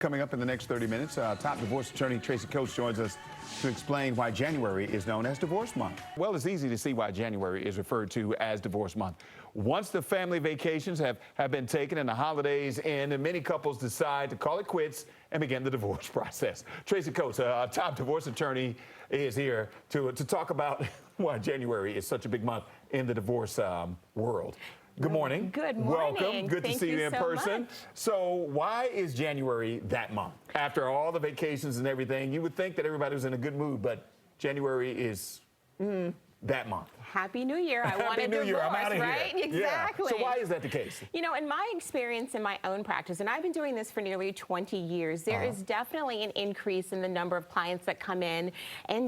Coming up in the next 30 minutes, top divorce attorney Tracey Coates joins us to explain why January is known as Divorce Month. Well, it's easy to see why January is referred to as Divorce Month. Once the family vacations have been taken and the holidays end, and many couples decide to call it quits and begin the divorce process. Tracey Coates, a top divorce attorney, is here to talk about why January is such a big month in the divorce world. Good morning. Good morning. Welcome. Good to see you in person. So why is January that month? After all the vacations and everything, you would think that everybody was in a good mood, but January is that month. Happy New Year. I want a divorce, I'm out of right? Here. Exactly. Yeah. So why is that the case? You know, in my experience in my own practice, and I've been doing this for nearly 20 years, there is definitely an increase in the number of clients that come in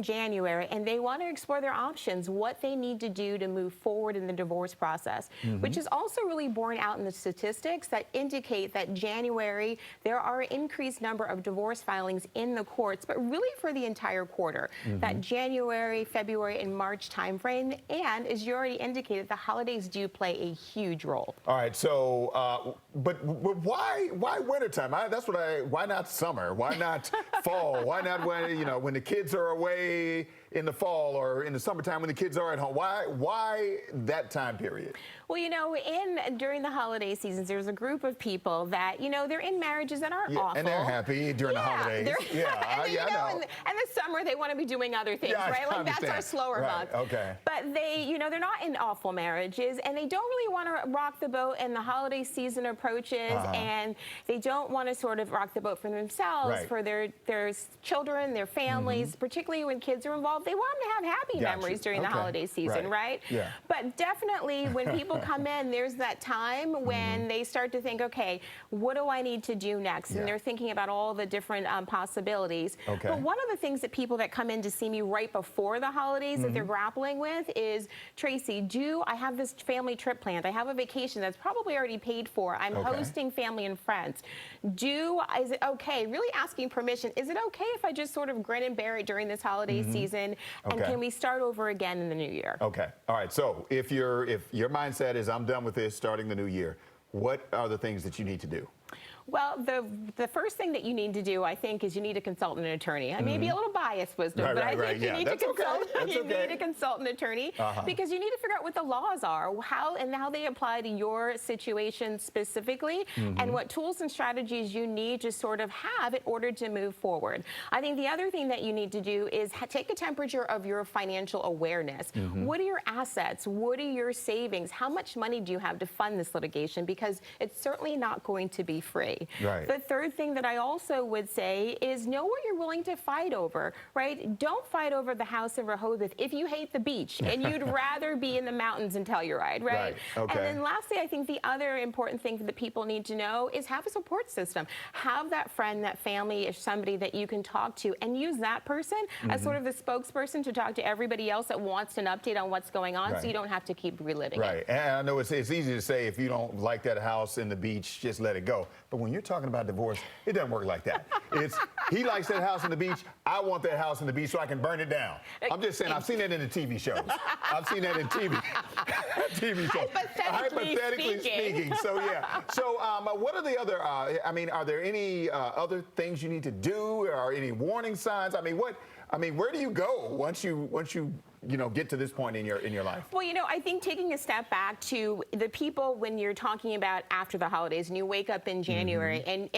January, and they want to explore their options, what they need to do to move forward in the divorce process, which is also really borne out in the statistics that indicate that January, there are an increased number of divorce filings in the courts, but really for the entire quarter. That January, February, and March timeframe. And as you already indicated, the holidays do play a huge role. All right, so, but why wintertime? Why not summer? Why not fall? Why not when the kids are away in the fall or in the summertime when the kids are at home? Why that time period? Well, you know, during the holiday seasons, there's a group of people that, they're in marriages that aren't awful. And they're happy during the holidays. I know. And the summer, they want to be doing other things, right? Like that's our slower month. Okay. But they're not in awful marriages, and they don't really want to rock the boat, and the holiday season approaches, and they don't want to sort of rock the boat for themselves, for their children, their families, particularly when kids are involved. They want them to have happy memories during the holiday season, right? Yeah. But definitely when people come in, there's that time when they start to think, okay, what do I need to do next? And they're thinking about all the different possibilities. Okay. But one of the things that people that come in to see me right before the holidays that they're grappling with is, Tracey, I have this family trip planned? I have a vacation that's probably already paid for. I'm hosting family and friends. Is it okay? Really asking permission. Is it okay if I just sort of grin and bear it during this holiday season? And can we start over again in the new year? Okay. All right. So if your mindset is I'm done with this starting the new year, what are the things that you need to do? Well, the first thing that you need to do, I think, is you need to consult an attorney. I may be a little biased, Wisdom, but I think you need to consult. You need to consult an attorney because you need to figure out what the laws are, how they apply to your situation specifically, and what tools and strategies you need to sort of have in order to move forward. I think the other thing that you need to do is take a temperature of your financial awareness. What are your assets? What are your savings? How much money do you have to fund this litigation? Because it's certainly not going to be free. Right. The third thing that I also would say is know what you're willing to fight over, right? Don't fight over the house in Rehoboth if you hate the beach and you'd rather be in the mountains in Telluride, right? Okay. And then lastly, I think the other important thing that people need to know is have a support system. Have that friend, that family, or somebody that you can talk to, and use that person as sort of the spokesperson to talk to everybody else that wants an update on what's going on, so you don't have to keep reliving it. Right. And I know it's easy to say if you don't like that house in the beach, just let it go. But when you're talking about divorce, it doesn't work like that. He likes that house on the beach. I want that house on the beach so I can burn it down. I'm just saying, I've seen that in the TV shows. I've seen that in TV shows. Hypothetically speaking. So yeah. So what are the other? Are there any other things you need to do, or any warning signs? Where do you go once you get to this point in your life? Well, I think taking a step back to the people when you're talking about after the holidays and you wake up in January, and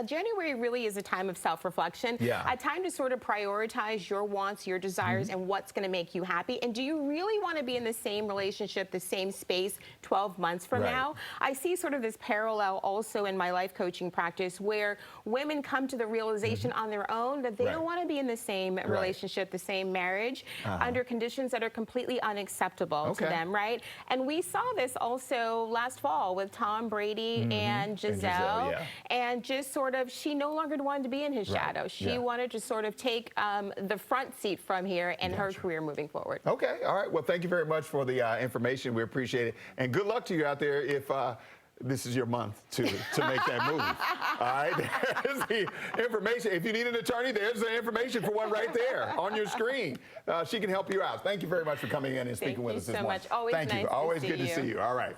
January really is a time of self-reflection, a time to sort of prioritize your wants, your desires, and what's going to make you happy. And do you really want to be in the same relationship, the same space 12 months from now? I see sort of this parallel also in my life coaching practice where women come to the realization on their own that they don't want to be in the same relationship, the same marriage, under conditions that are completely unacceptable to them, right? And we saw this also last fall with Tom Brady and Giselle, and just sort of, she no longer wanted to be in his shadow. She wanted to sort of take the front seat from here in her career moving forward. Okay, all right. Well, thank you very much for the information. We appreciate it. And good luck to you out there if this is your month to make that move. All right, there's the information. If you need an attorney, there's the information for one right there on your screen. She can help you out. Thank you very much for coming in and speaking with us this morning. Thank you so much. Always nice to see you. Always good to see you. All right.